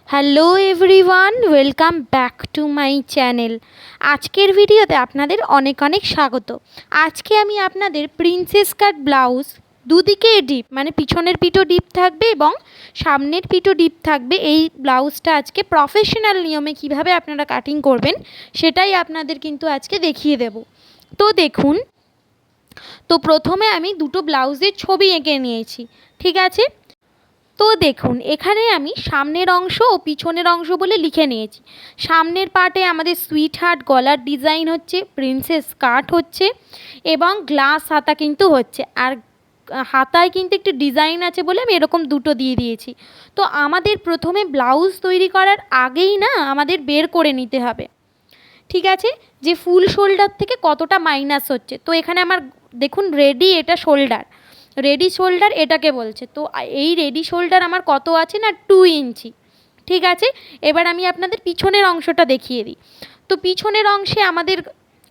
Hello everyone, welcome back to my channel. আজকের ভিডিওতে আপনাদের অনেক অনেক স্বাগত। আজকে আমি আপনাদের প্রিন্সেস কাট ব্লাউজ দুদিকে ডিপ, মানে পিছনের পিঠও ডিপ থাকবে এবং সামনের পিঠও ডিপ থাকবে, এই ব্লাউজটা আজকে প্রফেশনাল নিয়মে কিভাবে আপনারা কাটিং করবেন সেটাই আপনাদের কিন্তু আজকে দেখিয়ে দেব। তো দেখুন, তো প্রথমে আমি দুটো ব্লাউজের ছবি এঁকে নিয়েছি, ঠিক আছে। তো দেখুন, এখানে আমি সামনের অংশ ও পিছনের অংশ বলে লিখে নিয়েছি। সামনের পার্টে আমাদের সুইট হার্ট গলার ডিজাইন হচ্ছে, প্রিন্সেস কাট হচ্ছে এবং গ্লাস হাতা কিন্তু হচ্ছে। আর হাতায় কিন্তু একটি ডিজাইন আছে বলে আমি এরকম দুটো দিয়ে দিয়েছি। তো আমাদের প্রথমে ব্লাউজ তৈরি করার আগেই না আমাদের বের করে নিতে হবে, ঠিক আছে, যে ফুল শোল্ডার থেকে কতটা মাইনাস হচ্ছে। তো এখানে আমার দেখুন রেডি, এটা শোল্ডার, রেডি শোল্ডার এটাকে বলছে। তো এই রেডি শোল্ডার আমার কত আছে না 2 ইঞ্চি, ঠিক আছে। এবার আমি আপনাদের পিছনের অংশটা দেখিয়ে দিই। তো পিছনের অংশে আমাদের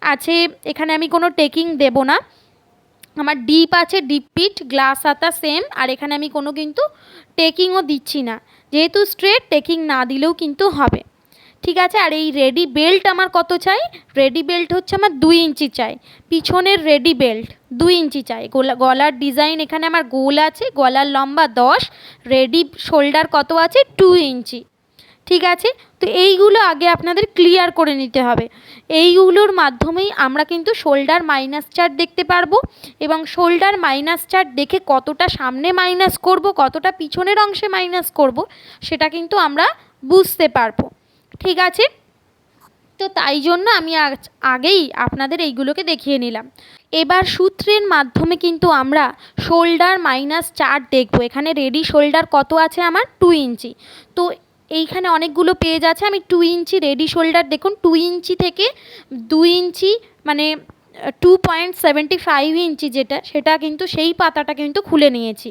আছে, এখানে আমি কোনো টেকিং দেব না, আমার ডিপ আছে, ডিপ পিট, গ্লাস হাতা সেম। আর এখানে আমি কোনো কিন্তু টেকিংও দিচ্ছি না, যেহেতু স্ট্রেট, টেকিং না দিলেও কিন্তু হবে, ঠিক আছে। আর এই রেডি বেল্ট আমার কত চাই, রেডি বেল্ট হচ্ছে আমার 2 ইঞ্চি চাই। পিছনের রেডি বেল্ট 2 ইঞ্চি চাই। গলার ডিজাইন এখানে আমার গোল আছে, গলার লম্বা 10, রেডি শোল্ডার কত আছে 2 ইঞ্চি, ঠিক আছে। তো এইগুলো আগে আপনাদের ক্লিয়ার করে নিতে হবে। এইগুলোর মাধ্যমেই আমরা কিন্তু শোল্ডার মাইনাস চার্ট দেখতে পারবো এবং শোল্ডার মাইনাস চার্ট দেখে কতটা সামনে মাইনাস করব, কতটা পিছনের অংশে মাইনাস করব, সেটা কিন্তু আমরা বুঝতে পারবো, ঠিক আছে। তো তাই জন্য আমি আগেই আপনাদের এইগুলোকে দেখিয়ে নিলাম। এবার সূত্রের মাধ্যমে কিন্তু আমরা শোল্ডার মাইনাস চার্ট দেখব। এখানে রেডি শোল্ডার কত আছে আমার 2 ইঞ্চি। তো এইখানে অনেকগুলো পেজ আছে, আমি 2 ইঞ্চি রেডি শোল্ডার, দেখুন 2 ইঞ্চি থেকে 2 ইঞ্চি মানে 2.75 ইঞ্চি যেটা, সেটা কিন্তু সেই পাতাটা কিন্তু খুলে নিয়েছি,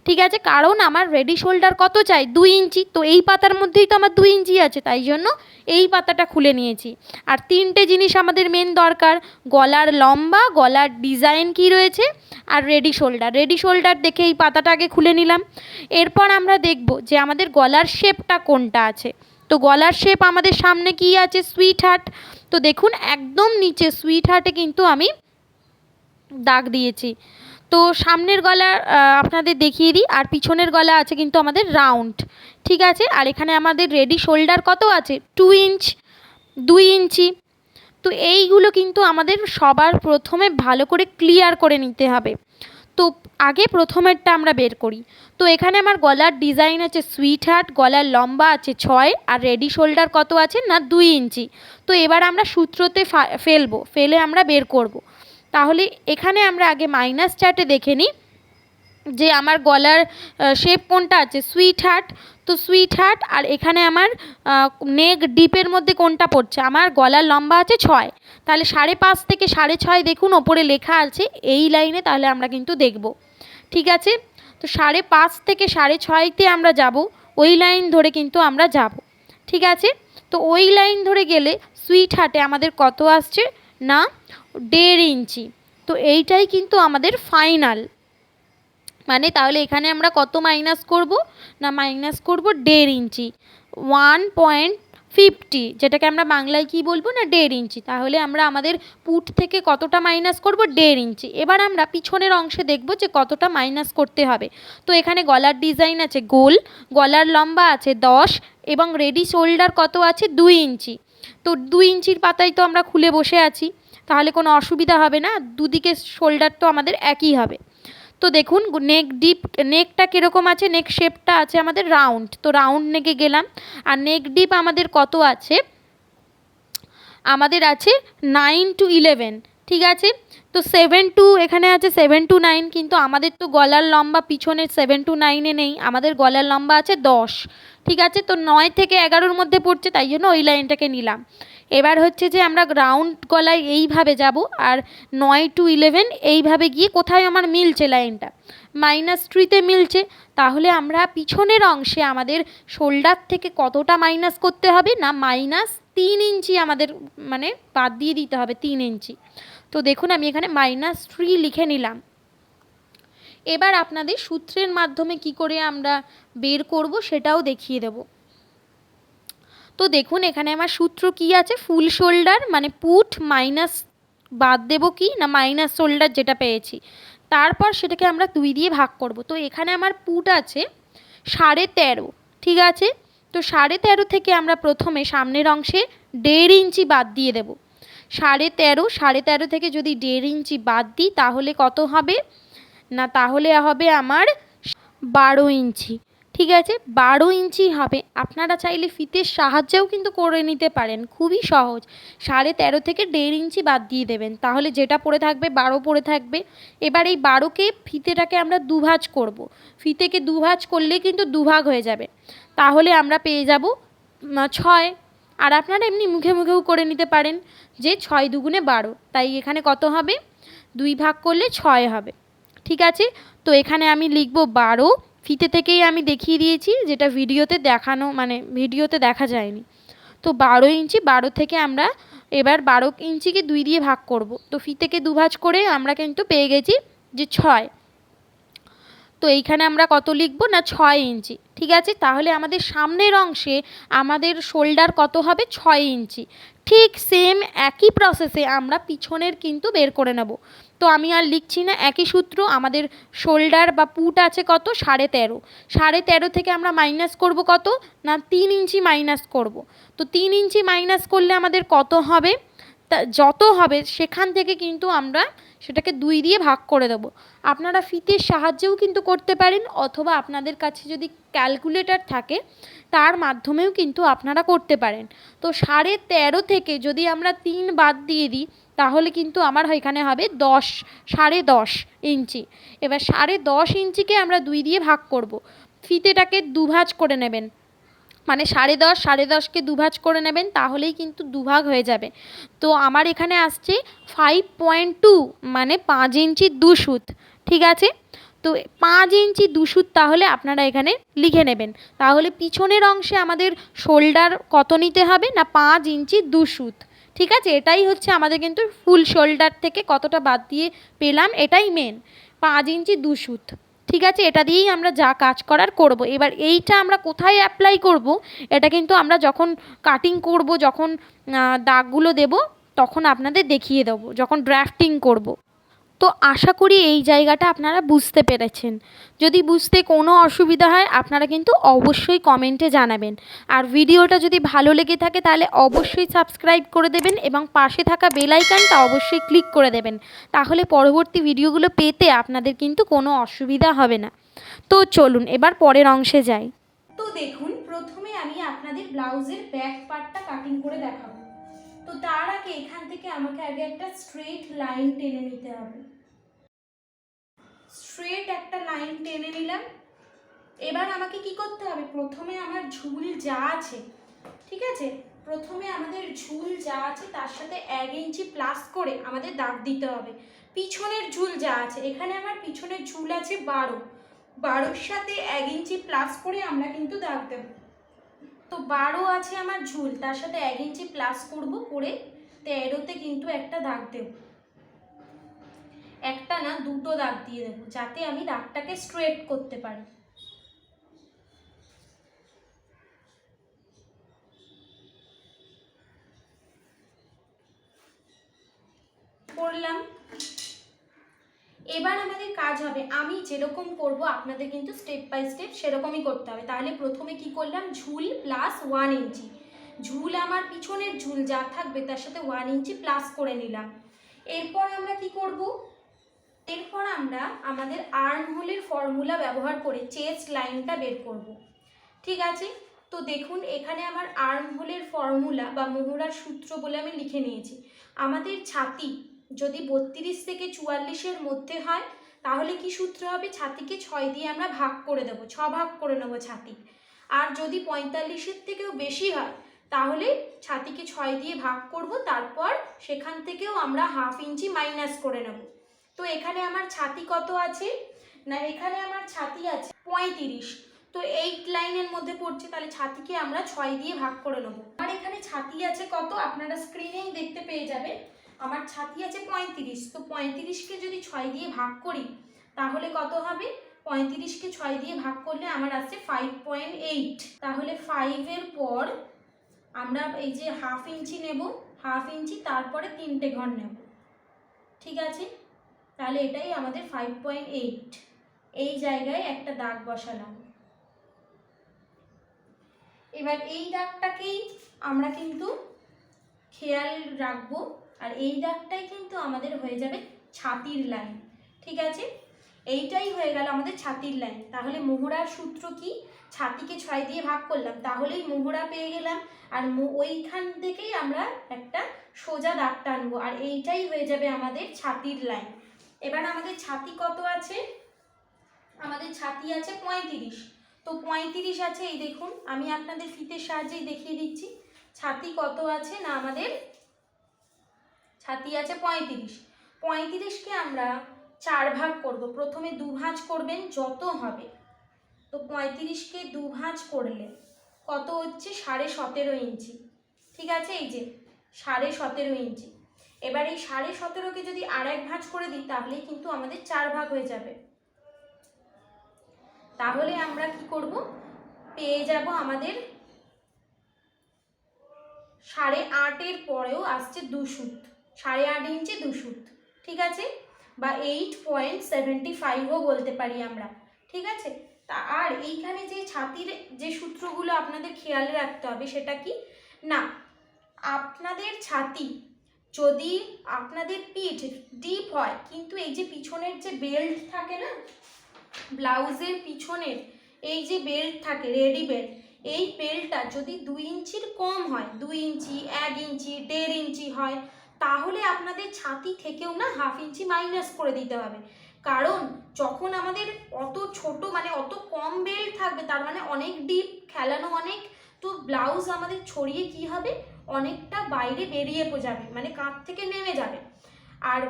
ঠিক আছে। কারণ আমার রেডি শোল্ডার কত চাই 2 ইঞ্চি, তো এই পাতার মধ্যেই তো আমার 2 ইঞ্চি আছে, তাই জন্য এই পাতাটা খুলে নিয়েছি। আর তিনটে জিনিস আমাদের মেন দরকার, গলার লম্বা, গলার ডিজাইন কি রয়েছে, আর রেডি শোল্ডার। রেডি শোল্ডার দেখে এই পাতাটা আগে খুলে নিলাম। এরপর আমরা দেখব যে আমাদের গলার শেপটা কোনটা আছে। তো গলার শেপ আমাদের সামনে কি আছে, সুইট হার্ট। তো দেখুন একদম নিচে সুইট হার্টে কিন্তু আমি দাগ দিয়েছি। তো সামনের গলা আপনাদের দেখিয়ে দিই, আর পিছনের গলা আছে কিন্তু আমাদের রাউন্ড, ঠিক আছে। আর এখানে আমাদের রেডি শোল্ডার কত আছে 2 ইঞ্চ, 2 ইঞ্চি। তো এইগুলো কিন্তু আমাদের সবার প্রথমে ভালো করে ক্লিয়ার করে নিতে হবে। তো আগে প্রথমেরটা আমরা বের করি। তো এখানে আমার গলার ডিজাইন আছে সুইট হার্ট, গলার লম্বা আছে 6, আর রেডি শোল্ডার কত আছে না 2 ইঞ্চি। তো এবার আমরা সূত্রতে ফেলে আমরা বের করব। তাহলে এখানে আমরা আগে মাইনাস চার্টে দেখে নিই যে আমার গলার শেপ কোনটা আছে, সুইট হার্ট। তো সুইট হার্ট, আর এখানে আমার নেক ডিপের মধ্যে কোনটা পড়ছে, আমার গলার লম্বা আছে 6, তাহলে 5.5 থেকে 6.5 দেখুন ওপরে লেখা আছে এই লাইনে, তাহলে আমরা কিন্তু দেখব, ঠিক আছে। তো 5.5 থেকে 6.5তে আমরা যাব, ওই লাইন ধরে কিন্তু আমরা যাব, ঠিক আছে। তো ওই লাইন ধরে গেলে সুইট হার্টে আমাদের কত আসছে না 1.5 ইঞ্চি। তো এইটাই কিন্তু আমাদের ফাইনাল, মানে তাহলে এখানে আমরা কত মাইনাস করব না মাইনাস করব 1.5 ইঞ্চি, 1.50, যেটাকে আমরা বাংলায় কি বলবো না 1.5 ইঞ্চি। তাহলে আমরা আমাদের পুট থেকে কতটা মাইনাস করব 1.5 ইঞ্চি। এবার আমরা পিছনের অংশে দেখব যে কতটা মাইনাস করতে হবে। তো এখানে গলার ডিজাইন আছে গোল, গলার লম্বা আছে 10 এবং রেডি শোল্ডার কত আছে 2 ইঞ্চি। তো 2 ইঞ্চির পাতায় তো আমরা খুলে বসে আছি, তাহলে কোনো অসুবিধা হবে না, দুদিকে শোল্ডার তো আমাদের একই হবে। তো দেখুন নেক ডিপ, নেকটা কীরকম আছে, নেক শেপটা আছে আমাদের রাউন্ড, তো রাউন্ড নেকে গেলাম। আর নেক ডিপ আমাদের কত আছে, আমাদের আছে 9 to 11, ঠিক আছে। তো 7 to এখানে আছে 7 to 9, কিন্তু আমাদের তো গলার লম্বা পিছনে 7 to 9-এ নেই, আমাদের গলার লম্বা আছে 10, ঠিক আছে। তো 9 থেকে 11-র মধ্যে পড়ছে, তাই জন্য ওই লাইনটাকে নিলাম। এবার হচ্ছে যে আমরা রাউন্ড গলায় এইভাবে যাব, আর 9 to 11 এইভাবে গিয়ে কোথায় আমার মিলছে লাইনটা, -3-তে মিলছে। তাহলে আমরা পিছনের অংশে আমাদের শোল্ডার থেকে কতটা মাইনাস করতে হবে না -3 ইঞ্চি আমাদের মানে বাদ দিয়ে দিতে হবে, 3 ইঞ্চি। তো দেখুন আমি এখানে -3 লিখে নিলাম। এবার আপনাদের সূত্রের মাধ্যমে কি করে আমরা বের করব সেটাও দেখিয়ে দেব। তো দেখুন এখানে আমার সূত্র কি আছে, ফুল শোল্ডার মানে পুট মাইনাস বাদ দেবো কি না মাইনাস শোল্ডার যেটা পেয়েছি, তারপর সেটাকে আমরা 2 দিয়ে ভাগ করব। তো এখানে আমার পুট আছে 13.5, ঠিক আছে। তো 13.5 থেকে আমরা প্রথমে সামনের অংশে 1.5 ইঞ্চি বাদ দিয়ে দেব। 13.5 থেকে যদি 1.5 ইঞ্চি বাদ দিই তাহলে কত হবে না, তাহলে হবে আমার 12 ইঞ্চি, ঠিক আছে। 12 ইঞ্চি হবে। আপনারা চাইলে ফিতের সাহায্যেও কিন্তু করে নিতে পারেন, খুবই সহজ। 13.5 থেকে 1.5 ইঞ্চি বাদ দিয়ে দেবেন, তাহলে যেটা পড়ে থাকবে 12 পড়ে থাকবে। এবার এই 12কে ফিতেটাকে আমরা দুভাজ করব। ফিতেকে দুভাজ করলে কিন্তু দুভাগ হয়ে যাবে, তাহলে আমরা পেয়ে যাব 6। আর আপনারা এমনি মুখে মুখেও করে নিতে পারেন যে 6 দুগুণে 12, তাই এখানে কত হবে 2 ভাগ করলে 6 হবে, ঠিক আছে। তো এখানে আমি লিখব 12, ফিতে থেকেই আমি দেখিয়ে দিয়েছি, যেটা ভিডিওতে দেখানো মানে ভিডিওতে দেখা যায়নি। তো 12 ইঞ্চি, 12 থেকে আমরা এবার 12 ইঞ্চিকে 2 দিয়ে ভাগ করব। তো ফিতেকে দুভাজ করে আমরা কিন্তু পেয়ে গেছি যে 6। তো এইখানে আমরা কত লিখব না 6 ইঞ্চি, ঠিক আছে। তাহলে আমাদের সামনের অংশে আমাদের শোল্ডার কত হবে 6 ইঞ্চি। ঠিক সেম একই প্রসেসে আমরা পিছনের কিন্তু বের করে নেব। তো আমি আর লিখছি না, একই সূত্র। আমাদের শোল্ডার বা পুট আছে কত 13.5, 13.5 থেকে আমরা মাইনাস করব কত না 3 ইঞ্চি মাইনাস করব। তো 3 ইঞ্চি মাইনাস করলে আমাদের কত হবে, তা যত হবে সেখান থেকে কিন্তু আমরা সেটাকে 2 দিয়ে ভাগ করে দেবো। আপনারা ফিতের সাহায্যেও কিন্তু করতে পারেন, অথবা আপনাদের কাছে যদি ক্যালকুলেটর থাকে তার মাধ্যমেও কিন্তু আপনারা করতে পারেন। তো 13.5 থেকে যদি আমরা 3 বাদ দিয়ে দিই তাহলে কিন্তু আমার এখানে হবে 10 ইঞ্চি। এবার 10.5 ইঞ্চিকে আমরা 2 দিয়ে ভাগ করব। ফিতেটাকে দুভাজ করে নেবেন, মানে 10.5কে দুভাজ করে নেবেন, তাহলেই কিন্তু দুভাগ হয়ে যাবে। তো আমার এখানে আসছে 5.2 মানে 5 ইঞ্চি 2 সুত, ঠিক আছে। তো 5 ইঞ্চি 2 সুত তাহলে আপনারা এখানে লিখে নেবেন। তাহলে পিছনের অংশে আমাদের শোল্ডার কত নিতে হবে না 5 ইঞ্চি 2 সুত, ঠিক আছে। এটাই হচ্ছে আমাদের কিন্তু ফুল শোল্ডার থেকে কতটা বাদ দিয়ে পেলাম, এটাই মেন 5 ইঞ্চি 2 সুত, ঠিক আছে। এটা দিয়েই আমরা যা কাজ করার করব। এবার এইটা আমরা কোথায় অ্যাপ্লাই করব, এটা কিন্তু আমরা যখন কাটিং করব, যখন দাগগুলো দেব তখন আপনাদের দেখিয়ে দেবো, যখন ড্রাফটিং করব। তো আশা করি এই জায়গাটা আপনারা বুঝতে পেরেছেন। যদি বুঝতে কোনো অসুবিধা হয় আপনারা কিন্তু অবশ্যই কমেন্টে জানাবেন। আর ভিডিওটা যদি ভালো লেগে থাকে তাহলে অবশ্যই সাবস্ক্রাইব করে দেবেন এবং পাশে থাকা বেল আইকনটা অবশ্যই ক্লিক করে দেবেন, তাহলে পরবর্তী ভিডিওগুলো পেতে আপনাদের কিন্তু কোনো অসুবিধা হবে না। তো চলুন এবার পরের অংশে যাই। তো দেখুন প্রথমে আমি আপনাদের ব্লাউজের ব্যাক পার্টটা কাটিং করে দেখাবো। তো তার আগে এখান থেকে আমাকে আগে একটা স্ট্রেট লাইন টেনে নিতে হবে। স্ট্রেট একটা লাইন টেনে নিলাম। এবার আমাকে কি করতে হবে, প্রথমে আমার ঝুল যা আছে, ঠিক আছে, প্রথমে আমাদের ঝুল যা আছে তার সাথে 1 ইঞ্চি প্লাস করে আমাদের দাগ দিতে হবে। পিছনের ঝুল যা আছে, এখানে আমার পিছনের ঝুল আছে 12 সাথে 1 ইঞ্চি প্লাস করে আমরা কিন্তু দাগ দেব। তো 12 আছে আমার ঝুল, তার সাথে 1 ইঞ্চি প্লাস করব, করে 13তে কিন্তু একটা দাগ দেব। একটা না দুটো দাগ দিয়ে দেব, যাতে আমি দাগটাকে স্ট্রেট করতে পারি। করলাম। এবার আমাদের কাজ হবে, আমি যেরকম করব আপনাদের কিন্তু স্টেপ বাই স্টেপ সেরকমই করতে হবে। তাহলে প্রথমে কি করলাম, ঝুল প্লাস 1 ইঞ্চি, ঝুল আমার পিছনের ঝুল যা থাকবে তার সাথে 1 ইঞ্চি প্লাস করে নিলাম। এরপর আমরা কি করব, এরপর আমরা আমাদের আর্ম হোলের ফর্মুলা ব্যবহার করে চেস্ট লাইনটা বের করব, ঠিক আছে। তো দেখুন এখানে আমার আর্ম হোলের ফর্মুলা বা মোহরার সূত্র বলে আমি লিখে নিয়েছি। আমাদের ছাতি যদি 32 থেকে 44-এর মধ্যে হয় তাহলে কি সূত্র হবে, ছাতিকে 6 দিয়ে আমরা ভাগ করে দেবো, 6 ভাগ করে নেবো ছাতি। আর যদি 45-এর থেকেও বেশি হয় তাহলে ছাতিকে 6 দিয়ে ভাগ করব, তারপর সেখান থেকেও আমরা 1/2 ইঞ্চি মাইনাস করে নেব। তো এখানে আমার ছাতি কত আছে না, এখানে আমার ছাতি আছে 35, তো 8 লাইনের মধ্যে পড়ছে, তাহলে ছাতিকে আমরা 6 দিয়ে ভাগ করে নেব। আর এখানে ছাতি আছে কত, আপনারা স্ক্রিনেই দেখতে পেয়ে যাবেন, আমার ছাতি আছে 35। তো 35কে যদি 6 দিয়ে ভাগ করি তাহলে কত হবে, 35কে 6 দিয়ে ভাগ করলে আমার আসছে 5.8। তাহলে 5 এর পর আমরা এই যে 1/2 ইঞ্চি নেব, 1/2 ইঞ্চি, তারপরে 3টে ঘর নেব। ঠিক আছে, তাহলে এটাই আমাদের 5.8। এই জায়গায় একটা দাগ বসালাম। এবার এই দাগটাকেই আমরা কিন্তু খেয়াল রাখবো, আর এই দাগটাই কিন্তু আমাদের হয়ে যাবে ছাতির লাইন। ঠিক আছে, এইটাই হয়ে গেল আমাদের ছাতির লাইন। তাহলে মোহরার সূত্র কি? ছাতিকে 6 দিয়ে ভাগ করলাম, তাহলেই মোহরা পেয়ে গেলাম। আর ওইখান থেকেই আমরা একটা সোজা দাগ টানবো, আর এইটাই হয়ে যাবে আমাদের ছাতির লাইন। এবার আমাদের ছাতি কত আছে? আমাদের ছাতি আছে 35। তো 35 আছে, এই দেখুন আমি আপনাদের ফিতের সাহায্যেই দেখিয়ে দিচ্ছি ছাতি কত আছে। না, আমাদের ছাতি আছে 35। 35কে আমরা 4 ভাগ করব। প্রথমে 2 ভাঁজ করবেন, যত হবে। তো 35কে 2 ভাঁজ করলে কত হচ্ছে? 17.5 ইঞ্চি। ঠিক আছে, এই যে 17.5 ইঞ্চি। এবার এই 17.5কে যদি আর 1 ভাঁজ করে দিই, তাহলেই কিন্তু আমাদের 4 ভাগ হয়ে যাবে। তাহলে আমরা কি করব? পেয়ে যাব আমাদের 8.5-এর পরেও আসছে 2 সুত, 8.5 ইঞ্চি 2 সুত। ঠিক আছে, বা 8.75ও বলতে পারি আমরা। ঠিক আছে, আর এইখানে যে ছাতির যে সূত্রগুলো আপনাদের খেয়াল রাখতে হবে, সেটা কি না, আপনাদের ছাতি যদি আপনাদের পিঠ ডিপ হয়, কিন্তু এই যে পিছনের যে বেল্ট থাকে না, ব্লাউজের পিছনের এই যে বেল্ট থাকে, রেডি বেল্ট, এই বেল্টটা যদি 2 ইঞ্চির কম হয়, 2 ইঞ্চি, 1 ইঞ্চি, 1.5 ইঞ্চি হয়, তাহলে আপনাদের ছাতি থেকেও না 1/2 ইঞ্চি মাইনাস করে দিতে হবে। কারণ যখন আমাদের অত ছোট মানে অত কম বেল্ট থাকবে, তার মানে অনেক ডিপ, খেলানো অনেক, তো ব্লাউজ আমাদের ছড়িয়ে কি হবে, অনেকটা বাইরে বেরিয়ে যাবে, মানে কাঁধ থেকে নেমে যাবে। আর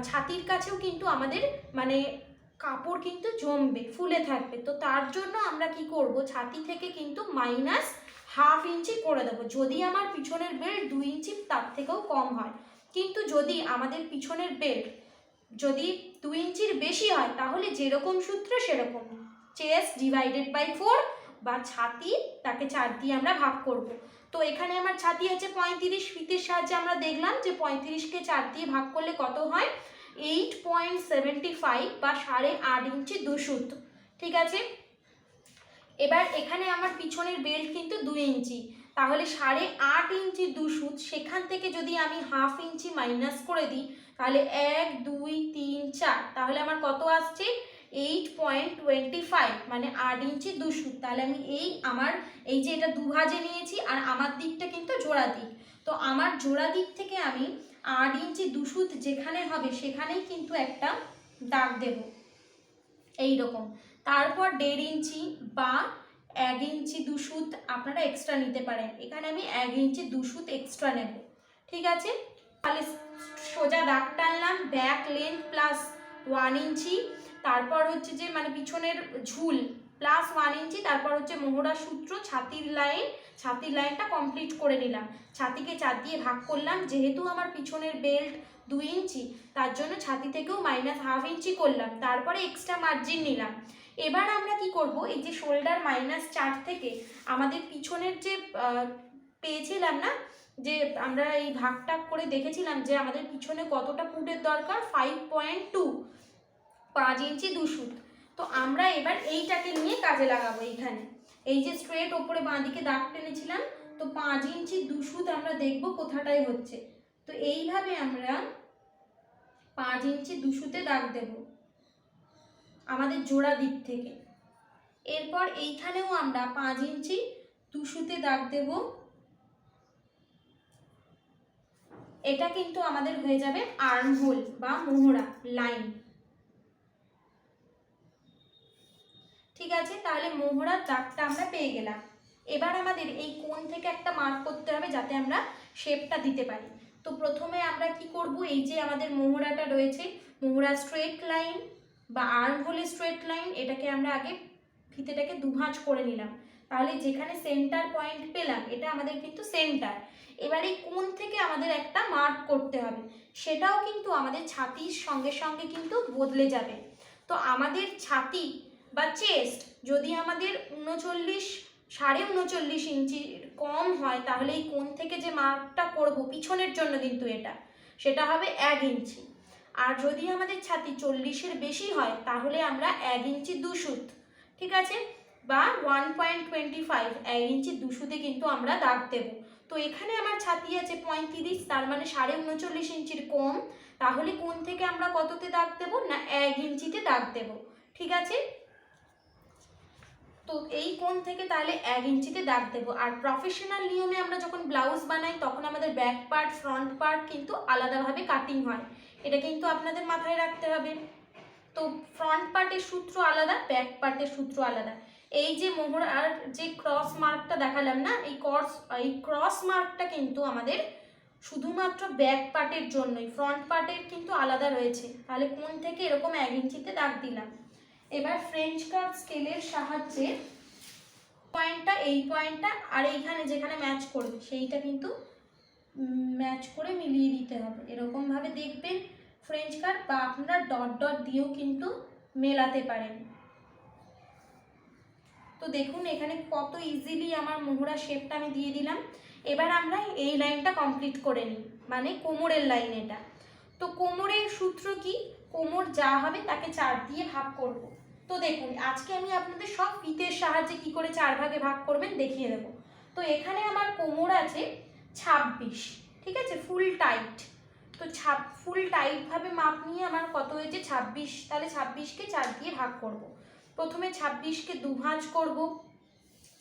ছাতির কাছেও কিন্তু আমাদের মানে কাপড় কিন্তু জমবে, ফুলে থাকবে। তো তার জন্য আমরা কি করব, ছাতি থেকে কিন্তু -1/2 ইঞ্চি করে দেবো, যদি আমার পিছনের বেল্ট 2 ইঞ্চি তার থেকেও কম হয়। কিন্তু যদি আমাদের পিছনের বেল্ট যদি 2 ইঞ্চির বেশি হয়, তাহলে যেরকম সূত্র সেরকম, চেস্ট ডিভাইডেড বাই 4, বা ছাতি তাকে 4 দিয়ে আমরা ভাগ করব। তো এখানে আমার ছাতি আছে 35। ফিতের সাহায্যে আমরা দেখলাম যে 35কে 4 দিয়ে ভাগ করলে কত হয়? 8.75 বা 8.5 ইঞ্চি 2 সুত। ঠিক আছে, এবার এখানে আমার পিছনের বেল্ট কিন্তু 2 ইঞ্চি, তাহলে 8.5 ইঞ্চি 2 সুত, সেখান থেকে যদি আমি 1/2 ইঞ্চি মাইনাস করে দিই, তাহলে 1, 2, 3, 4, তাহলে আমার কত আসছে? 8.25 মানে 8 ইঞ্চি 2 সুত। তাহলে আমি আমার এই যে এটা 2 ভাঁজে নিয়েছি, আর আমার দিকটা কিন্তু জোড়া দিক, তো আমার জোড়া দিক থেকে আমি 8 ইঞ্চি 2 সুত যেখানে হবে, সেখানেই কিন্তু একটা দাগ দেব এইরকম। তারপর 1.5 ইঞ্চি বা 1 ইঞ্চি 2 সুত আপনারা এক্সট্রা নিতে পারেন। এখানে আমি 1 ইঞ্চি 2 সুত এক্সট্রা নেব। ঠিক আছে, তাহলে সোজা দাগ টানলাম, ব্যাক লেন্থ প্লাস 1 ইঞ্চি, তারপর হচ্ছে যে মানে পিছনের ঝুল প্লাস 1 ইঞ্চি, তারপর হচ্ছে মোহরা সূত্র, ছাতির লাইনটা কমপ্লিট করে নিলাম। ছাতিকে 4 দিয়ে ভাগ করলাম, যেহেতু আমার পিছনের বেল্ট 2 ইঞ্চি, তার জন্য ছাতি থেকেও -1/2 ইঞ্চি করলাম, তারপরে এক্সট্রা মার্জিন নিলাম। এবার আমরা কি করব, এই যে শোল্ডার -4 থেকে আমাদের পিছনের যে পেয়েছিলাম না, যে আমরা এই ভাগটা করে দেখেছিলাম যে আমাদের পিছনে কতটা পুটের দরকার, 5.2, 5 ইঞ্চি 2 সুত। তো আমরা এবার এইটাকে নিয়ে কাজে লাগাবো। এইখানে এই যে স্ট্রেট ওপরে বাঁদিকে দাগ টেনেছিলাম, তো 5 ইঞ্চি 2 সুত আমরা দেখব কোথাটায় হচ্ছে। তো এইভাবে আমরা 5 ইঞ্চি 2 সুতে দাগ দেব আমাদের জোড়া দিক থেকে। এরপর এইখানেও আমরা 5 ইঞ্চি 2 সুতে দাগ দেব। এটা কিন্তু আমাদের হয়ে যাবে আর্মহোল বা মোহরা লাইন। ঠিক আছে, তাহলে মোহরার দাগটা আমরা পেয়ে গেলাম। এবার আমাদের এই কোণ থেকে একটা মার্ক করতে হবে, যাতে আমরা শেপটা দিতে পারি। তো প্রথমে আমরা কি করব, এই যে আমাদের মোহরাটা রয়েছে, মোহরা স্ট্রেট লাইন বা আর্মহোলের স্ট্রেট লাইন, এটাকে আমরা আগে ফিতেটাকে 2 ভাঁজ করে নিলাম। তাহলে যেখানে সেন্টার পয়েন্ট পেলাম, এটা আমাদের কিন্তু সেন্টার। এবার এই কোণ থেকে আমাদের একটা মার্ক করতে হবে, সেটাও কিন্তু আমাদের ছাতির সঙ্গে সঙ্গে কিন্তু বদলে যাবে। তো আমাদের ছাতি বা চেস্ট যদি আমাদের 39.5 ইঞ্চির কম হয়, তাহলে এই কোণ থেকে যে মার্কটা করব পিছনের জন্য কিন্তু সেটা হবে 1 ইঞ্চি। আর যদি আমাদের ছাতি 40-এর বেশি হয় তাহলে আমরা 1 ইঞ্চি 2 সুত, ঠিক আছে, বা 1.25 1 ইঞ্চি 2 সুতে কিন্তু আমরা দাগ দেব। তো এখানে আমার ছাতি আছে 35, তার মানে 39.5 ইঞ্চির কম, তাহলে কোণ থেকে আমরা কততে দাগ দেব না 1 ইঞ্চিতে দাগ দেব, ঠিক আছে। তো এই কোণ থেকে তাহলে 1 ইঞ্চিতে দাগ দেব। আর প্রফেশনাল নিয়মে আমরা যখন ব্লাউজ বানাই তখন আমাদের ব্যাক পার্ট ফ্রন্ট পার্ট কিন্তু আলাদাভাবে কাটিং হয়, এটা কিন্তু আপনাদের মাথায় রাখতে হবে। তো ফ্রন্ট পার্টের সূত্র আলাদা, ব্যাক পার্টের সূত্র আলাদা। এই যে মোহরার যে ক্রস মার্কটা দেখালাম না, এই ক্রস মার্কটা কিন্তু আমাদের শুধুমাত্র ব্যাক পার্টের জন্যই, ফ্রন্ট পার্টের কিন্তু আলাদা রয়েছে। তাহলে কোণ থেকে এরকম 1 ইঞ্চিতে দাগ দিলাম। এবার ফ্রেঞ্চ কার্ভ স্কেলের সাহায্যে এই পয়েন্টটা আর এইখানে যেখানে ম্যাচ করবে সেইটা কিন্তু ম্যাচ করে মিলিয়ে দিতে হবে। এরকমভাবে দেখবেন ফ্রেঞ্চ কার্ভ, বা আপনারা ডট ডট দিয়েও কিন্তু মেলাতে পারেন। তো দেখুন এখানে কত ইজিলি আমার মোহরা শেপটা আমি দিয়ে দিলাম। এবার আমরা এই লাইনটা কমপ্লিট করে নিই, মানে কোমরের লাইন এটা। তো কোমরের সূত্র কি, কোমর যা হবে তাকে 4 দিয়ে ভাগ করব। তো দেখুন আজকে আমি আপনাদের সব ফিতের সাহায্যে কি করে 4 ভাগে ভাগ করবেন দেখিয়ে দেবো। তো এখানে আমার কোমর আছে 26, ঠিক আছে, ফুল টাইট। তো ফুল টাইটভাবে মাপ নিয়ে আমার কত হয়েছে 26, তাহলে 26কে 4 দিয়ে ভাগ করব। প্রথমে 26কে 2 ভাঁজ করব,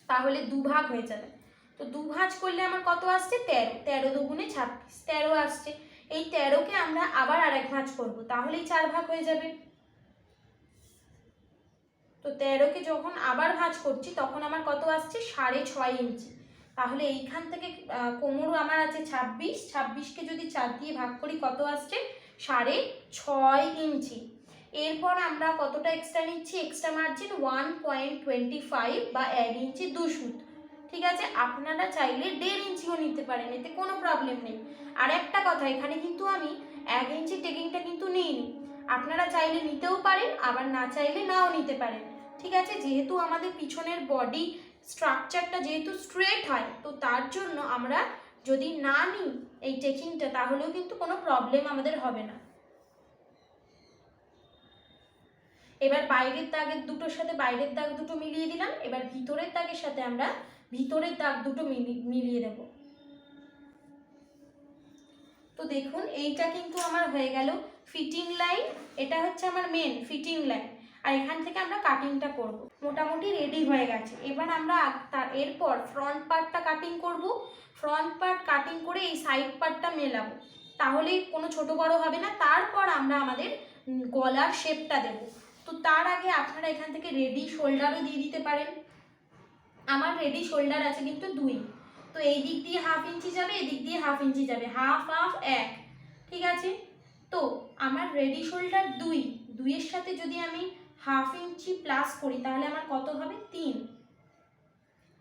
তাহলে 2 ভাগ হয়ে যাবে। তো 2 ভাঁজ করলে আমার কত আসছে 13, 13 দুগুণে 26, 13 আসছে। এই 13কে আমরা আবার আরেক ভাঁজ করব, তাহলেই 4 ভাগ হয়ে যাবে। তো 13কে যখন আবার ভাঁজ করছি তখন আমার কত আসছে 6.5 ইঞ্চি। তাহলে এইখান থেকে কোমর আমার আছে 26, 26কে যদি 4 দিয়ে ভাগ করি কত আসছে 6.5 ইঞ্চি। এরপর আমরা কতটা এক্সট্রা নিচ্ছি, এক্সট্রা মার্জিন 1.25 বা 1 ইঞ্চি 2 সুত, ঠিক আছে। আপনারা চাইলে 1.5 ইঞ্চিও নিতে পারেন, এতে কোনো প্রবলেম নেই। আর একটা কথা, এখানে কিন্তু আমি 1 ইঞ্চি টেকিংটা কিন্তু নিইনি, আপনারা চাইলে নিতেও পারেন, আবার না চাইলে নাও নিতে পারেন, ঠিক আছে। যেহেতু আমাদের পিছনের বডি স্ট্রাকচারটা যেহেতু স্ট্রেট হয়, তো তার জন্য আমরা যদি না নিই এই টেকিংটা তাহলেও কিন্তু কোনো প্রবলেম আমাদের হবে না। এবার বাইরের দাগের দুটোর সাথে বাইরের দাগ দুটো মিলিয়ে দিলাম। এবার ভিতরের দাগের সাথে আমরা ভিতরের দাগ দুটো মিলিয়ে দেব। তো দেখুন এইটা কিন্তু আমার হয়ে গেল ফিটিং লাইন, এটা হচ্ছে আমার মেন ফিটিং লাইন। আর এখান থেকে আমরা কাটিংটা করব, মোটামুটি রেডি হয়ে গেছে। এবার আমরা এরপর ফ্রন্ট পার্টটা কাটিং করব। ফ্রন্ট পার্ট কাটিং করে এই সাইড পার্টটা মেলাবো, তাহলে কোনো ছোট বড় হবে না। তারপর আমরা আমাদের গলার শেপটা দেব। তো তার আগে আপনারা এখান থেকে রেডি শোল্ডারও দিয়ে দিতে পারেন। আমার রেডি শোল্ডার আছে কিন্তু 2, তো এই দিক দিয়ে 1/2 ইঞ্চি যাবে, এদিক দিয়ে 1/2 ইঞ্চি যাবে, 1/2 1, ঠিক আছে। তো আমার রেডি শোল্ডার 2 এর সাথে যদি আমি 1/2 ইঞ্চি প্লাস করি তাহলে আমার কত হবে 3,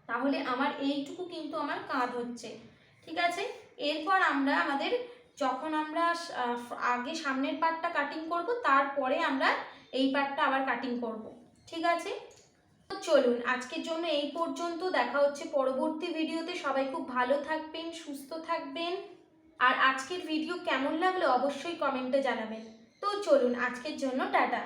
তাহলে আমার এইটুকু কিন্তু আমার কাঁধ হচ্ছে, ঠিক আছে। এরপর আমরা যখন আমরা আগে সামনের পার্টটা কাটিং করব, তারপরে আমরা এই পার্টটা আবার কাটিং করব, ঠিক আছে। তো চলুন আজকের জন্য এই পর্যন্ত, দেখা হচ্ছে পরবর্তী ভিডিওতে। সবাই খুব ভালো থাকবেন, সুস্থ থাকবেন। আর আজকের ভিডিও কেমন লাগলো অবশ্যই কমেন্টে জানাবেন। তো চলুন আজকের জন্য টাটা।